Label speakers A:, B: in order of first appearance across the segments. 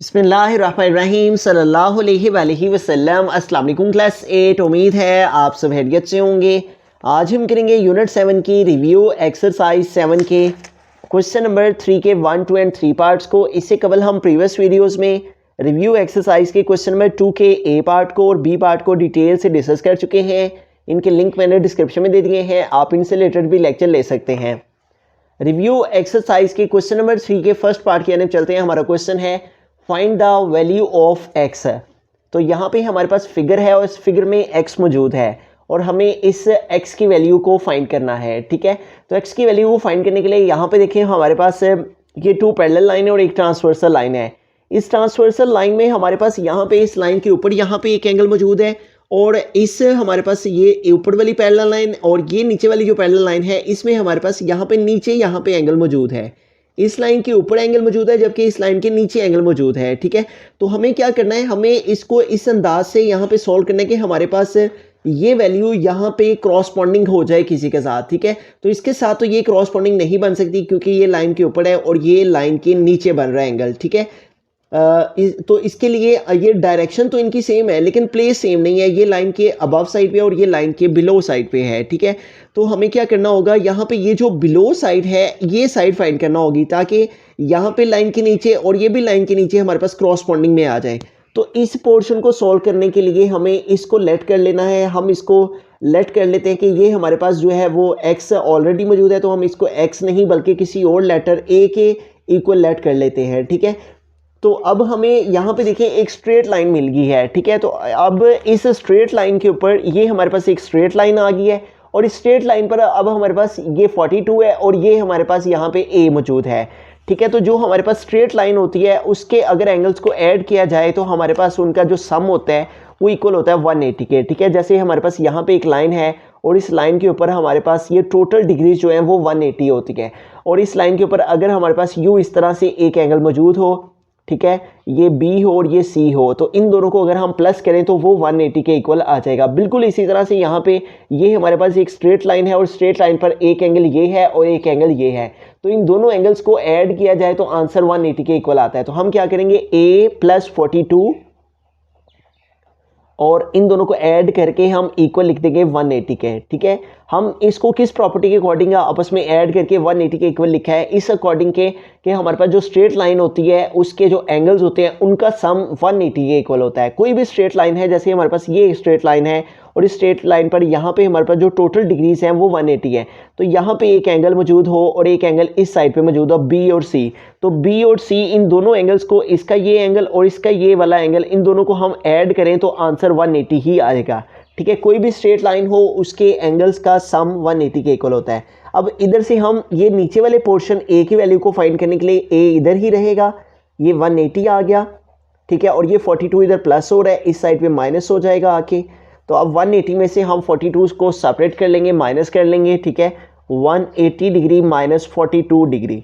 A: बिस्मिल्लाहिर्रहमानिर्रहीम सल्लल्लाहु अलैहि वसल्लम। अस्सलाम वालेकुम क्लास 8। उम्मीद है आप सब खैरियत से होंगे। आज हम करेंगे यूनिट 7 की रिव्यू एक्सरसाइज 7 के क्वेश्चन नंबर 3 के 1, 2 एंड 3 पार्ट्स को। इससे कबल हम प्रीवियस वीडियोस में रिव्यू एक्सरसाइज के क्वेश्चन नंबर 2 के ए पार्ट को और बी पार्ट को डिटेल से डिस्कस कर चुके हैं। इनके लिंक मैंने डिस्क्रिप्शन में दे दिए हैं, आप इनसे रिलेटेड भी लेक्चर ले सकते हैं। रिव्यू एक्सरसाइज के क्वेश्चन नंबर 3 के फर्स्ट पार्ट की तरफ चलते हैं। हमारा क्वेश्चन है find the value of x. तो यहाँ पे हमारे पास फिगर है और इस फिगर में एक्स मौजूद है और हमें इस एक्स की वैल्यू को फाइंड करना है। ठीक है, तो एक्स की वैल्यू को फाइंड करने के लिए यहाँ पे देखें हमारे पास ये 2 पैरेलल लाइन है और एक ट्रांसवर्सल लाइन है। इस ट्रांसवर्सल लाइन में हमारे पास यहाँ पे इस लाइन के ऊपर यहाँ पे एक एंगल मौजूद है और इस हमारे पास ये ऊपर वाली पैरेलल लाइन और ये नीचे वाली जो पैरेलल लाइन है इसमें हमारे पास यहाँ पे नीचे यहाँ पे एंगल मौजूद है। इस लाइन के ऊपर एंगल मौजूद है जबकि इस लाइन के नीचे एंगल मौजूद है। ठीक है, तो हमें क्या करना है, हमें इसको इस अंदाज से यहाँ पे सॉल्व करना है कि हमारे पास ये वैल्यू यहाँ पे क्रॉसपॉन्डिंग हो जाए किसी के साथ। ठीक है, तो इसके साथ तो ये क्रॉसपॉन्डिंग नहीं बन सकती क्योंकि ये लाइन के ऊपर है और ये लाइन के नीचे बन रहा है एंगल। ठीक है, तो इसके लिए ये डायरेक्शन तो इनकी सेम है लेकिन प्लेस सेम नहीं है। ये लाइन के अबव साइड पे और ये लाइन के बिलो साइड पे है। ठीक है, तो हमें क्या करना होगा, यहाँ पे ये जो बिलो साइड है ये साइड फाइंड करना होगी ताकि यहाँ पे लाइन के नीचे और ये भी लाइन के नीचे हमारे पास क्रॉसपॉन्डिंग में आ जाए। तो इस पोर्शन को सॉल्व करने के लिए हमें इसको लेट कर लेना है। हम इसको लेट कर लेते हैं कि ये हमारे पास जो है वो x ऑलरेडी मौजूद है, तो हम इसको x नहीं बल्कि किसी और लेटर a के इक्वल लेट कर लेते हैं। ठीक है, तो अब हमें यहाँ पे देखिए एक स्ट्रेट लाइन मिल गई है। ठीक है, तो अब इस स्ट्रेट लाइन के ऊपर ये हमारे पास एक स्ट्रेट लाइन आ गई है और इस स्ट्रेट लाइन पर अब हमारे पास ये 42 है और ये हमारे पास यहाँ पे a मौजूद है। ठीक है, तो जो हमारे पास स्ट्रेट लाइन होती है उसके अगर एंगल्स को ऐड किया जाए तो हमारे पास उनका जो सम होता है वो इक्वल होता है 180 के। ठीक है, जैसे हमारे पास यहाँ पे एक लाइन है और इस लाइन के ऊपर हमारे पास ये टोटल डिग्रीज जो है वो 180 होती है और इस लाइन के ऊपर अगर हमारे पास यूँ इस तरह से एक एंगल मौजूद हो, ठीक है, ये B हो और ये C हो, तो इन दोनों को अगर हम प्लस करें तो वो 180 के इक्वल आ जाएगा। बिल्कुल इसी तरह से यहाँ पे ये हमारे पास एक स्ट्रेट लाइन है और स्ट्रेट लाइन पर एक एंगल ये है और एक एंगल ये है, तो इन दोनों एंगल्स को ऐड किया जाए तो आंसर 180 के इक्वल आता है। तो हम क्या करेंगे, a + 42 और इन दोनों को ऐड करके हम इक्वल लिख देंगे 180 के। ठीक है, हम इसको किस प्रॉपर्टी के अकॉर्डिंग आपस में ऐड करके 180 के इक्वल लिखा है, इस अकॉर्डिंग के कि हमारे पास जो स्ट्रेट लाइन होती है उसके जो एंगल्स होते हैं उनका सम 180 के इक्वल होता है। कोई भी स्ट्रेट लाइन है, जैसे हमारे पास ये स्ट्रेट लाइन है और इस स्ट्रेट लाइन पर यहाँ पे हमारे पास जो टोटल डिग्रीज हैं वो 180 है, तो यहाँ पे एक एंगल मौजूद हो और एक एंगल इस साइड पे मौजूद हो B और C, तो B और C इन दोनों एंगल्स को, इसका ये एंगल और इसका ये वाला एंगल, इन दोनों को हम ऐड करें तो आंसर 180 ही आएगा। ठीक है, कोई भी स्ट्रेट लाइन हो उसके एंगल्स का सम 180 के इक्वल होता है। अब इधर से हम ये नीचे वाले पोर्शन a की वैल्यू को फाइंड करने के लिए a इधर ही रहेगा, ये 180 आ गया। ठीक है, और ये 42 इधर प्लस हो रहा है, इस साइड पे माइनस हो जाएगा आके, तो अब 180 में से हम 42 को सेपरेट कर लेंगे, माइनस कर लेंगे। ठीक है, 180 डिग्री माइनस 42 डिग्री,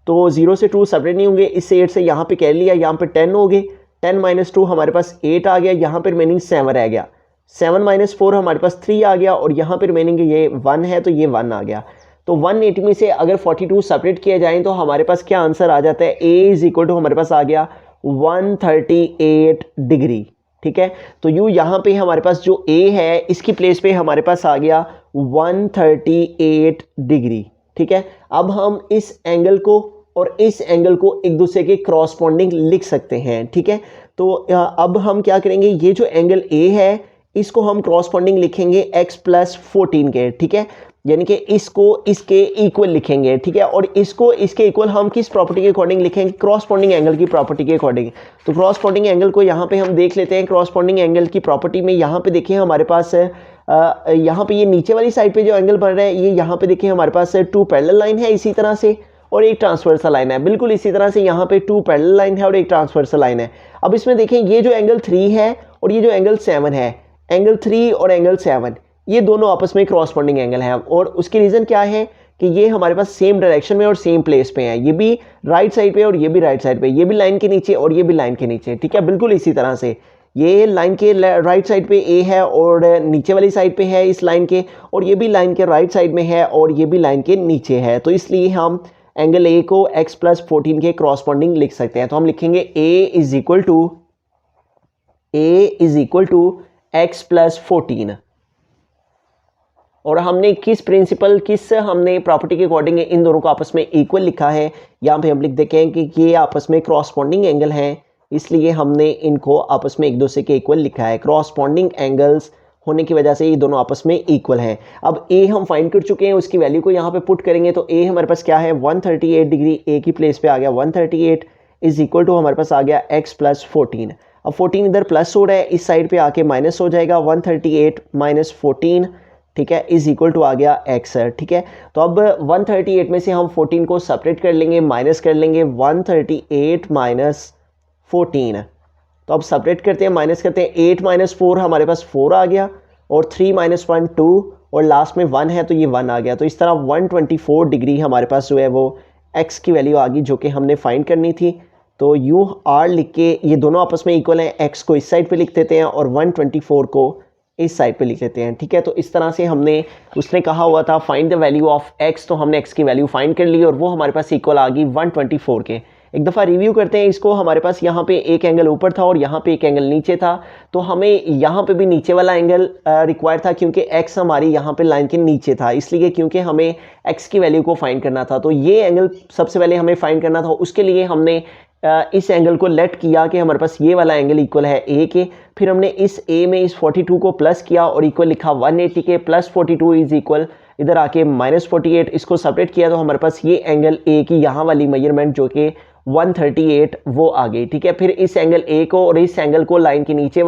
A: तो 0 से 2 सेपरेट नहीं होंगे, इससे 8 से यहाँ पे कह लिया, यहाँ पे 10 हो गए, 10 - 2 हमारे पास 8 आ गया, यहाँ पे रिमेनिंग 7 रह गया, 7 - 4 हमारे पास 3 आ गया और यहाँ पे रिमेनिंग ये 1 है तो ये 1 आ गया। तो 180 में से अगर 42 सेपरेट किया जाए तो हमारे पास क्या आंसर आ जाता है, a = हमारे पास आ गया 138 डिग्री। ठीक है, तो यूँ यहाँ पे हमारे पास जो a है इसकी प्लेस पे हमारे पास आ गया 138 डिग्री। ठीक है, अब हम इस एंगल को और इस एंगल को एक दूसरे के क्रॉसपॉन्डिंग लिख सकते हैं। ठीक है, तो अब हम क्या करेंगे, ये जो एंगल a है इसको हम क्रॉसपॉन्डिंग लिखेंगे x + 14 के। ठीक है, यानी कि इसको इसके इक्वल लिखेंगे। ठीक है, और इसको इसके इक्वल हम किस प्रॉपर्टी के अकॉर्डिंग लिखेंगे, क्रॉसपॉन्डिंग एंगल की प्रॉपर्टी के अकॉर्डिंग। तो क्रॉसपॉन्डिंग एंगल को यहाँ पे हम देख लेते हैं। क्रॉसपॉन्डिंग एंगल की प्रॉपर्टी में यहाँ पे देखिए हमारे पास यहाँ पे ये नीचे वाली साइड पे जो एंगल बन रहा है ये यहाँ पे देखिए हमारे पास 2 पैरेलल लाइन है इसी तरह से और एक ट्रांसवर्सल लाइन है। बिल्कुल इसी तरह से यहाँ पे 2 पैरेलल लाइन है और एक ट्रांसवर्सल लाइन है। अब इसमें देखें ये जो एंगल 3 है और ये जो एंगल 7 है, एंगल 3 और एंगल 7 ये दोनों आपस में क्रॉसपॉन्डिंग एंगल हैं और उसकी रीज़न क्या है कि ये हमारे पास सेम डायरेक्शन में और सेम प्लेस पे हैं, ये भी राइट साइड पे और ये भी राइट साइड पे, ये भी लाइन के नीचे और ये भी लाइन के नीचे। ठीक है, बिल्कुल इसी तरह से ये लाइन के राइट साइड पे a है और नीचे वाली साइड पे है इस लाइन के, और ये भी लाइन के राइट साइड में है और ये भी लाइन के नीचे है, तो इसलिए हम एंगल ए को x प्लस 14 के क्रॉसपॉन्डिंग लिख सकते हैं। तो हम लिखेंगे a is equal to x plus 14। और हमने किस हमने प्रॉपर्टी के अकॉर्डिंग इन दोनों को आपस में इक्वल लिखा है। यहाँ पे हम लिख देते हैं कि ये आपस में क्रॉसपॉन्डिंग एंगल हैं, इसलिए हमने इनको आपस में एक दूसरे के इक्वल लिखा है। क्रॉसपॉन्डिंग एंगल्स होने की वजह से ये दोनों आपस में इक्वल हैं। अब ए हम फाइंड कर चुके हैं, उसकी वैल्यू को यहाँ पे पुट करेंगे तो ए हमारे पास क्या है 138 डिग्री, ए की प्लेस पे आ गया 138 इज इक्वल टू हमारे पास आ गया x प्लस 14। अब 14 इधर प्लस हो रहा है, इस साइड पे आके माइनस हो जाएगा 138 माइनस 14, ठीक है, इज इक्वल टू आ गया x है। ठीक है, तो अब 138 में से हम 14 को सेपरेट कर लेंगे, माइनस कर लेंगे 138 माइनस 14। तो अब सेपरेट करते हैं, माइनस करते हैं, 8 माइनस 4 हमारे पास 4 आ गया और 3 माइनस 1 2 और लास्ट में 1 है तो ये 1 आ गया। तो इस तरह 124 डिग्री हमारे पास जो है वो x की वैल्यू आ गई जो कि हमने फाइंड करनी थी। तो यू आर लिख के ये दोनों आपस में इक्वल हैं, x को इस साइड पे लिख देते हैं और 124 को इस साइड पे लिख लेते हैं। ठीक है, तो इस तरह से हमने, उसने कहा हुआ था find the value of x, तो हमने x की वैल्यू फाइंड कर ली और वो हमारे पास इक्वल आ गई 124 के। एक दफ़ा रिव्यू करते हैं इसको। हमारे पास यहाँ पे एक एंगल ऊपर था और यहाँ पे एक एंगल नीचे था, तो हमें यहाँ पे भी नीचे वाला एंगल रिक्वायर था क्योंकि x हमारी यहाँ पे लाइन के नीचे था, इसलिए क्योंकि हमें x की वैल्यू को फाइंड करना था। तो ये एंगल सबसे पहले हमें फाइंड करना था, उसके लिए हमने इस एंगल को लेट किया कि हमारे पास ये वाला एंगल इक्वल है a के। फिर हमने इस a में इस 42 को प्लस किया और इक्वल लिखा 180 के, प्लस 42 इज इक्वल इधर आके माइनस 48, इसको सेपरेट किया तो हमारे पास ये एंगल a की यहाँ वाली मेजरमेंट जो कि 138 वो आ गई। ठीक है, फिर इस एंगल a को और इस एंगल को लाइन के नीचे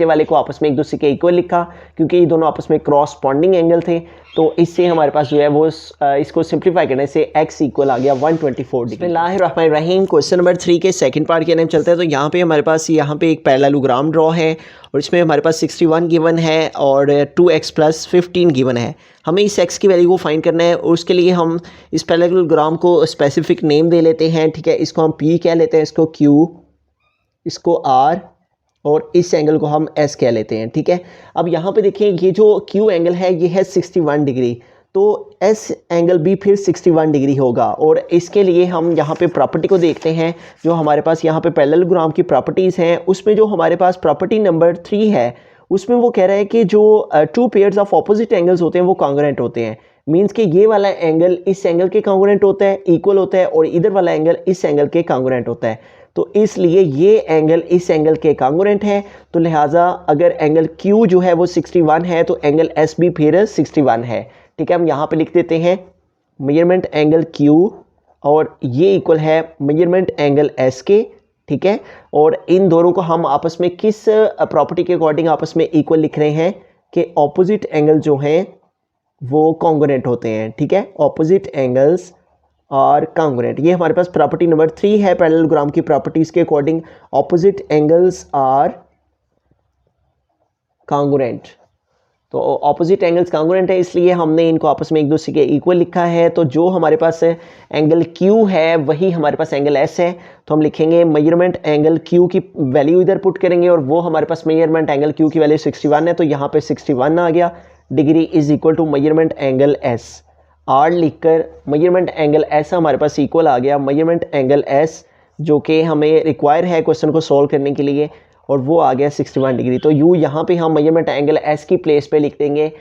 A: वाले को आपस में एक दूसरे के इक्वल लिखा क्योंकि ये दोनों आपस में क्रॉसपॉन्डिंग एंगल थे। तो इससे हमारे पास जो है वो इसको सिंप्लीफाई करने से x इक्वल आ गया 124 डिग्री। बिस्मिल्लाहिर्रहमानिर्रहीम। क्वेश्चन नंबर 3 के सेकंड पार्ट के अंदर चलते हैं। तो यहाँ पे हमारे पास यहाँ पे एक पैरेललोग्राम ड्रॉ है और इसमें हमारे पास 61 गिवन है और 2x प्लस 15 गिवन है। हमें इस x की वैल्यू को फाइंड करना है और उसके लिए हम इस पैरेललोग्राम को स्पेसिफिक नेम दे लेते हैं। ठीक है, इसको हम p कह लेते हैं, इसको q, इसको r और इस एंगल को हम s कह लेते हैं। ठीक है, अब यहाँ पे देखिए ये जो q एंगल है ये है 61 डिग्री, तो s एंगल भी फिर 61 डिग्री होगा। और इसके लिए हम यहाँ पे प्रॉपर्टी को देखते हैं, जो हमारे पास यहाँ पे पैरेललोग्राम की प्रॉपर्टीज़ हैं, उसमें जो हमारे पास प्रॉपर्टी नंबर 3 है उसमें वो कह रहा है कि जो two pairs of opposite angles होते हैं वो कॉन्ग्रुएंट होते हैं। मीन्स कि ये वाला एंगल इस एंगल के कॉन्ग्रुएंट होता है, इक्वल होता है, और इधर वाला एंगल इस एंगल के कॉन्ग्रुएंट होता है। तो इसलिए ये एंगल इस एंगल के कॉन्ग्रुएंट है, तो लिहाजा अगर एंगल Q जो है वो 61 है तो एंगल S भी फिर 61 है। ठीक है, हम यहाँ पे लिख देते हैं मेजरमेंट एंगल Q और ये इक्वल है मेजरमेंट एंगल S के। ठीक है, और इन दोनों को हम आपस में किस प्रॉपर्टी के अकॉर्डिंग आपस में इक्वल लिख रहे हैं कि ऑपोजिट एंगल जो हैं वो कॉन्ग्रुएंट होते हैं। ठीक है, ऑपोजिट एंगल्स और कॉन्ग्रुएंट, ये हमारे पास प्रॉपर्टी नंबर 3 है पैरेललोग्राम की प्रॉपर्टीज के according, opposite angles are congruent. तो ऑपोजिट एंगल्स कॉन्ग्रुएंट है, इसलिए हमने इनको आपस में एक दूसरे के इक्वल लिखा है। तो जो हमारे पास एंगल Q है वही हमारे पास एंगल S है, तो हम लिखेंगे मेजरमेंट एंगल Q की वैल्यू इधर पुट करेंगे और वो हमारे पास मेजरमेंट एंगल Q की वैल्यू 61 है, तो यहाँ पे 61 आ गया degree is equal to measurement angle S। R लिखकर मेजरमेंट एंगल S हमारे पास इक्वल आ गया मेजरमेंट एंगल S जो कि हमें रिक्वायर है क्वेश्चन को सॉल्व करने के लिए, और वो आ गया 61 डिग्री। तो यू यहाँ पे हम मेजरमेंट एंगल S की प्लेस पे लिख देंगे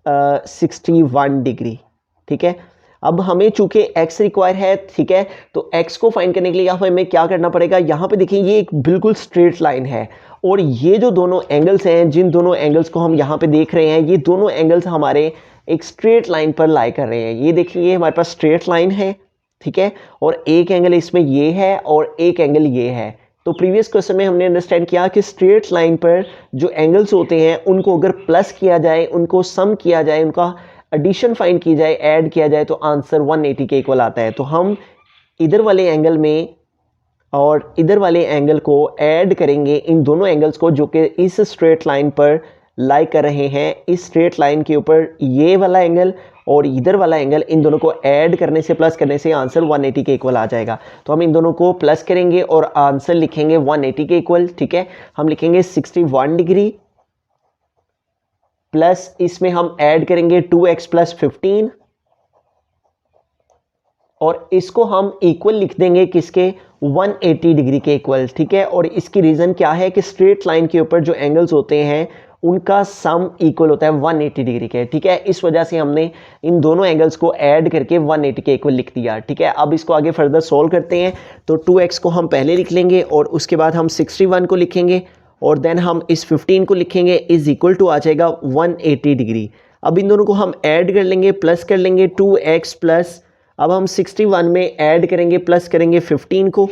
A: 61 डिग्री। ठीक है, अब हमें चूंकि x रिक्वायर है, ठीक है, तो x को फाइंड करने के लिए यहाँ पे हमें क्या करना पड़ेगा, यहाँ पे देखिए ये एक बिल्कुल स्ट्रेट लाइन है और ये जो दोनों एंगल्स हैं, जिन दोनों एंगल्स को हम यहाँ पे देख रहे हैं, ये दोनों एंगल्स हमारे एक स्ट्रेट लाइन पर लाई कर रहे हैं। ये देखिए ये हमारे पास स्ट्रेट लाइन है, ठीक है, और एक एंगल इसमें ये है और एक एंगल ये है। तो प्रीवियस क्वेश्चन में हमने अंडरस्टैंड किया कि स्ट्रेट लाइन पर जो एंगल्स होते हैं उनको अगर प्लस किया जाए, उनको सम किया जाए, उनका एडिशन फाइंड की जाए, ऐड किया जाए, तो आंसर 180 के इक्वल आता है। तो हम इधर वाले एंगल में और इधर वाले एंगल को ऐड करेंगे, इन दोनों एंगल्स को जो कि इस स्ट्रेट लाइन पर लाई कर रहे हैं, इस स्ट्रेट लाइन के ऊपर ये वाला एंगल और इधर वाला एंगल, इन दोनों को ऐड करने से, प्लस करने से आंसर 180 के इक्वल आ जाएगा। तो हम इन दोनों को प्लस करेंगे और आंसर लिखेंगे 180 के इक्वल। ठीक है, हम लिखेंगे 61 डिग्री प्लस इसमें हम ऐड करेंगे 2x प्लस 15 और इसको हम इक्वल लिख देंगे किसके, 180 डिग्री के इक्वल, ठीक है। और इसकी रीज़न क्या है कि स्ट्रेट लाइन के ऊपर जो एंगल्स होते हैं उनका सम इक्वल होता है 180 डिग्री के, ठीक है। इस वजह से हमने इन दोनों एंगल्स को ऐड करके 180 के इक्वल लिख दिया, ठीक है। अब इसको आगे फर्दर सॉल्व करते हैं। तो 2x को हम पहले लिख लेंगे और उसके बाद हम 61 को लिखेंगे और देन हम इस 15 को लिखेंगे, इज इक्वल टू आ जाएगा 180 डिग्री। अब इन दोनों को हम ऐड कर लेंगे, प्लस कर लेंगे 2x प्लस, अब हम 61 में ऐड करेंगे प्लस करेंगे 15 को,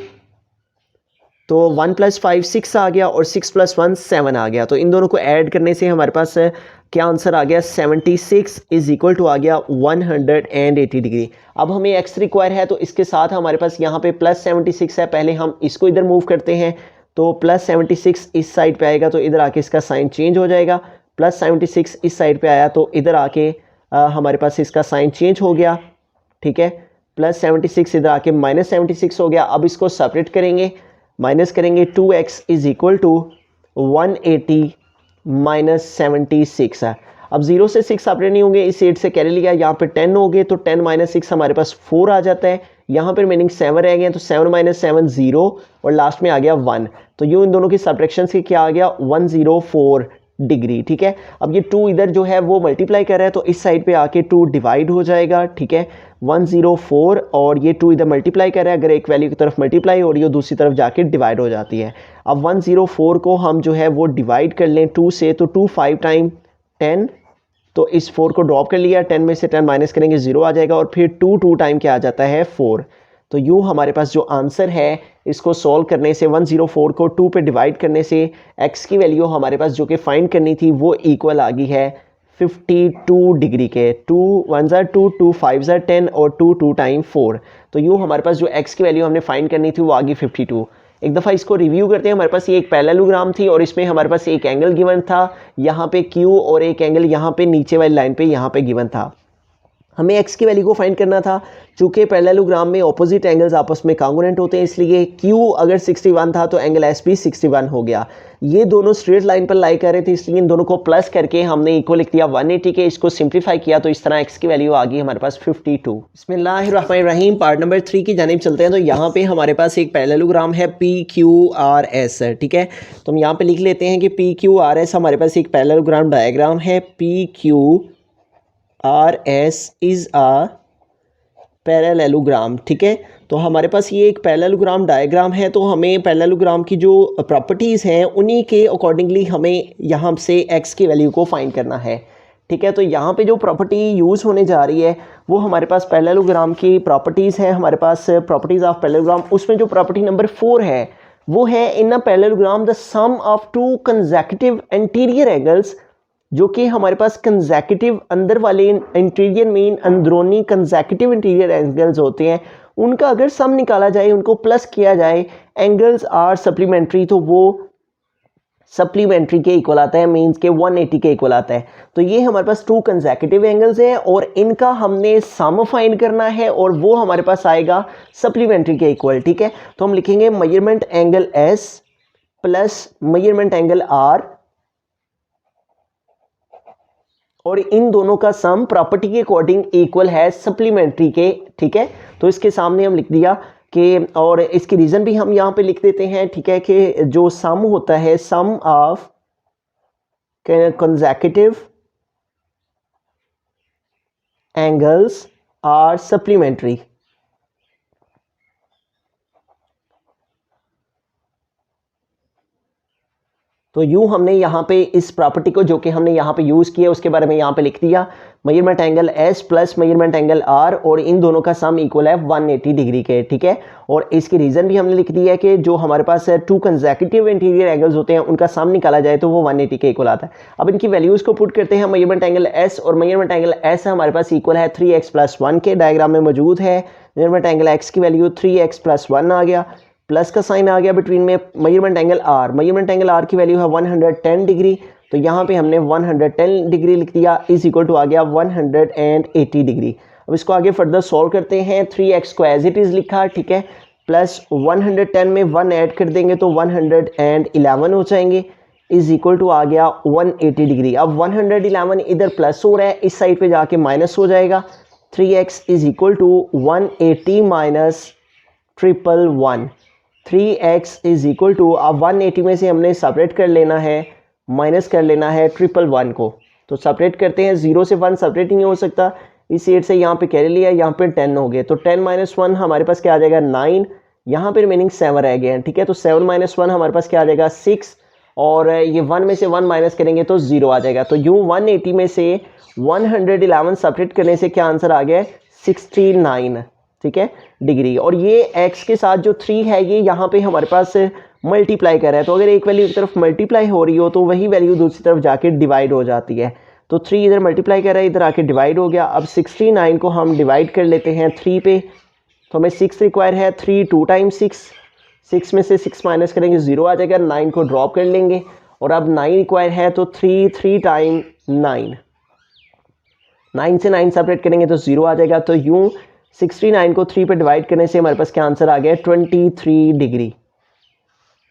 A: तो 1 + 5 6 आ गया और 6 + 1 7 आ गया। तो इन दोनों को ऐड करने से हमारे पास क्या आंसर आ गया, 76 इज इक्वल टू आ गया 180 डिग्री। अब हमें x रिक्वायर है, तो इसके साथ हमारे पास यहाँ पे +76 है, पहले हम इसको इधर मूव करते हैं। तो +76 इस साइड पे आएगा तो इधर आके इसका साइन चेंज हो जाएगा, +76 इस साइड पे आया तो इधर आके हमारे पास इसका साइन चेंज हो गया, ठीक है। +76 इधर आके -76 हो गया। अब इसको सेपरेट करेंगे, माइनस करेंगे, 2x इज इक्वल टू 180 - 76 है। अब 0 से 6 सेपरेट नहीं होंगे, इस 8 से कैरी लिया, यहाँ पे 10 हो गए तो 10 - 6 हमारे पास 4 आ जाता है। यहाँ पर मीनिंग 7 रह गए तो 7 - 7 0 और लास्ट में आ गया 1। तो यूँ इन दोनों की सब्ट्रैक्शन से क्या आ गया, 104 डिग्री, ठीक है। अब ये 2 इधर जो है वो मल्टीप्लाई कर रहा है तो इस साइड पे आके 2 डिवाइड हो जाएगा, ठीक है। 104 और ये 2 इधर मल्टीप्लाई कर रहा है, अगर एक वैल्यू की तरफ मल्टीप्लाई हो रही हो दूसरी तरफ जाके डिवाइड हो जाती है। अब 104 को हम जो है वो डिवाइड कर लें 2 से, तो 2 5 टाइम 10, तो इस 4 को ड्रॉप कर लिया, 10 में से 10 माइनस करेंगे 0 आ जाएगा और फिर 2 टाइम क्या आ जाता है 4। तो यूँ हमारे पास जो आंसर है इसको सॉल्व करने से 104 को 2 पे डिवाइड करने से x की वैल्यू हमारे पास जो कि फाइंड करनी थी वो इक्वल आ गई है 52 डिग्री के। 2 1 ज़ा 2, 2 5 ज़ा 10 और 2 टाइम 4। तो यूँ हमारे पास जो x की वैल्यू हमने फाइंड करनी थी वो आ गई 52। एक दफ़ा इसको रिव्यू करते हैं। हमारे पास ये एक पैरेललोग्राम थी और इसमें हमारे पास एक एंगल गिवन था यहाँ पे Q और एक एंगल यहाँ पे नीचे वाली लाइन पे यहाँ पे गिवन था। हमें x की वैल्यू को फाइंड करना था। चूंकि पैरेललोग्राम में ऑपोजिट एंगल्स आपस में कॉन्ग्रुएंट होते हैं, इसलिए Q अगर 61 था तो एंगल S भी 61 हो गया। ये दोनों स्ट्रेट लाइन पर लाई कर रहे थे, इसलिए इन दोनों को प्लस करके हमने इक्वल लिख दिया 180 के। इसको सिंप्लीफाई किया तो इस तरह x की वैल्यू आ गई हमारे पास 52। बिस्मिल्लाहिर्रहमानिर्रहीम, पार्ट नंबर 3 की जानिब चलते हैं। तो यहाँ पे हमारे पास एक पैरेललोग्राम है PQRS, ठीक है। तो हम यहाँ पे लिख लेते हैं कि PQRS हमारे पास एक पैरेललोग्राम डायग्राम है। PQRS इज़ अ पैरेललोग्राम, ठीक है। तो हमारे पास ये एक पैरेललोग्राम डायग्राम है, तो हमें पैरेललोग्राम की जो प्रॉपर्टीज़ हैं उन्हीं के अकॉर्डिंगली हमें यहाँ से x की वैल्यू को फाइंड करना है, ठीक है। तो यहाँ पे जो प्रॉपर्टी यूज़ होने जा रही है वो हमारे पास पैरेललोग्राम की प्रॉपर्टीज़ हैं। हमारे पास प्रॉपर्टीज़ ऑफ पैरेललोग्राम, उसमें जो प्रॉपर्टी नंबर 4 है वो है in a parallelogram the sum of 2 consecutive interior angles, जो कि हमारे पास कंसेक्यूटिव अंदर वाले इंटीरियर में अंदरूनी कंसेक्यूटिव इंटीरियर एंगल्स होते हैं, उनका अगर सम निकाला जाए, उनको प्लस किया जाए, एंगल्स आर सप्लीमेंट्री, तो वो सप्लीमेंट्री के इक्वल आता है, मींस के 180 के इक्वल आता है। तो ये हमारे पास 2 कंसेक्यूटिव एंगल्स हैं और इनका हमने सम फाइंड करना है और वो हमारे पास आएगा सप्लीमेंट्री के इक्वल, ठीक है। तो हम लिखेंगे measurement angle S plus measurement angle R और इन दोनों का सम प्रॉपर्टी के अकॉर्डिंग इक्वल है सप्लीमेंट्री के, ठीक है। तो इसके सामने हम लिख दिया कि, और इसकी रीज़न भी हम यहाँ पे लिख देते हैं, ठीक है, कि जो सम होता है sum of consecutive angles are supplementary. तो यूँ हमने यहाँ पे इस प्रॉपर्टी को जो कि हमने यहाँ पे यूज़ किया उसके बारे में यहाँ पे लिख दिया, measurement angle S plus measurement angle R और इन दोनों का सम इक्वल है 180 डिग्री के, ठीक है। और इसकी रीज़न भी हमने लिख दी है कि जो हमारे पास 2 कंसेक्यूटिव इंटीरियर एंगल्स होते हैं उनका सम निकाला जाए तो वो 180 के इक्वल आता है। अब इनकी वैल्यूज़ को पुट करते हैं। मेजरमेंट एंगल S और मेजरमेंट एंगल S हमारे पास इक्वल है 3x + 1 के, डायग्राम में मौजूद है। मेजरमेंट एंगल X की वैल्यू 3x + 1 आ गया, प्लस का साइन आ गया बिटवीन में। Measurement angle R, measurement angle R की वैल्यू है 110 डिग्री, तो यहाँ पे हमने 110 डिग्री लिख दिया, इज इक्वल टू आ गया 180 डिग्री। अब इसको आगे फर्दर सॉल्व करते हैं। 3x को एज इट इज़ लिखा, ठीक है, प्लस 110 में 1 ऐड कर देंगे तो 111 हो जाएंगे, इज इक्वल टू आ गया 180 डिग्री। अब 111 इधर प्लस हो रहा है, इस साइड पे जाके माइनस हो जाएगा, 3x is equal to 180 minus 111। 3x is equal to, अब 180 में से हमने सेपरेट कर लेना है, माइनस कर लेना है 111 को। तो सेपरेट करते हैं, 0 से 1 सेपरेट नहीं हो सकता, इस 8 से यहाँ पे कैरी लिया, यहाँ पे 10 हो गए, तो 10 माइनस 1 हमारे पास क्या आ जाएगा 9, यहाँ पे रिमेनिंग 7 रह गए हैं, ठीक है। तो 7 माइनस 1 हमारे पास क्या आ जाएगा 6, और ये 1 में से 1 माइनस करेंगे तो 0 आ जाएगा। तो यूँ 180 में से 111 सेपरेट करने से क्या आंसर आ गया 69, ठीक है, डिग्री। और ये x के साथ जो 3 है ये यहाँ पे हमारे पास मल्टीप्लाई कर रहा है, तो अगर एक वैल्यू एक तरफ मल्टीप्लाई हो रही हो तो वही वैल्यू दूसरी तरफ जाके डिवाइड हो जाती है। तो 3 इधर मल्टीप्लाई कर रहा है, इधर आके डिवाइड हो गया। अब 69 को हम डिवाइड कर लेते हैं 3 पे, तो हमें 6 रिक्वायर है। 3 2 टाइम्स 6 में से 6 माइनस करेंगे 0 आ जाएगा, 9 को ड्रॉप कर लेंगे। और अब 9 रिक्वायर है, तो 3 टाइम 9, 9 से 9 सेपरेट करेंगे तो 0 आ जाएगा। तो यूँ 69 को 3 पे डिवाइड करने से हमारे पास क्या आंसर आ गया 23 डिग्री,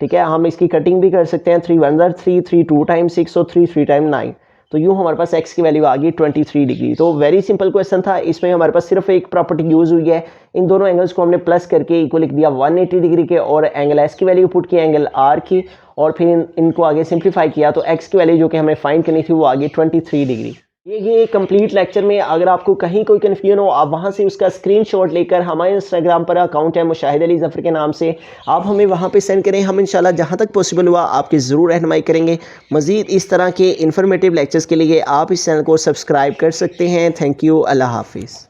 A: ठीक है। हम इसकी कटिंग भी कर सकते हैं, 3 1 3, 3 2 टाइम 6 और 3 टाइम 9, तो यूँ हमारे पास x की वैल्यू आ गई 23 डिग्री। तो वेरी सिंपल क्वेश्चन था, इसमें हमारे पास सिर्फ एक प्रॉपर्टी यूज़ हुई है, इन दोनों एंगल्स को हमने प्लस करके इक्वल लिख दिया 180 डिग्री के, और एंगल s की वैल्यू पुट की एंगल r की, और फिर इनको आगे सिंप्लीफाई किया, तो x की वैल्यू जो कि हमें फाइंड करनी थी वो आ गई 23 डिग्री। ये कंप्लीट लेक्चर में अगर आपको कहीं कोई कन्फ्यूजन हो, आप वहाँ से उसका स्क्रीनशॉट लेकर हमारे इंस्टाग्राम पर अकाउंट है मुशाहिद अली ज़फ़र के नाम से, आप हमें वहाँ पे सेंड करें। हम इंशाल्लाह जहाँ तक पॉसिबल हुआ आपकी ज़रूर रहनुमाई करेंगे। मज़ीद इस तरह के इन्फॉर्मेटिव लेक्चर्स के लिए आप इस चैनल को सब्सक्राइब कर सकते हैं। थैंक यू, अल्लाह हाफिज़।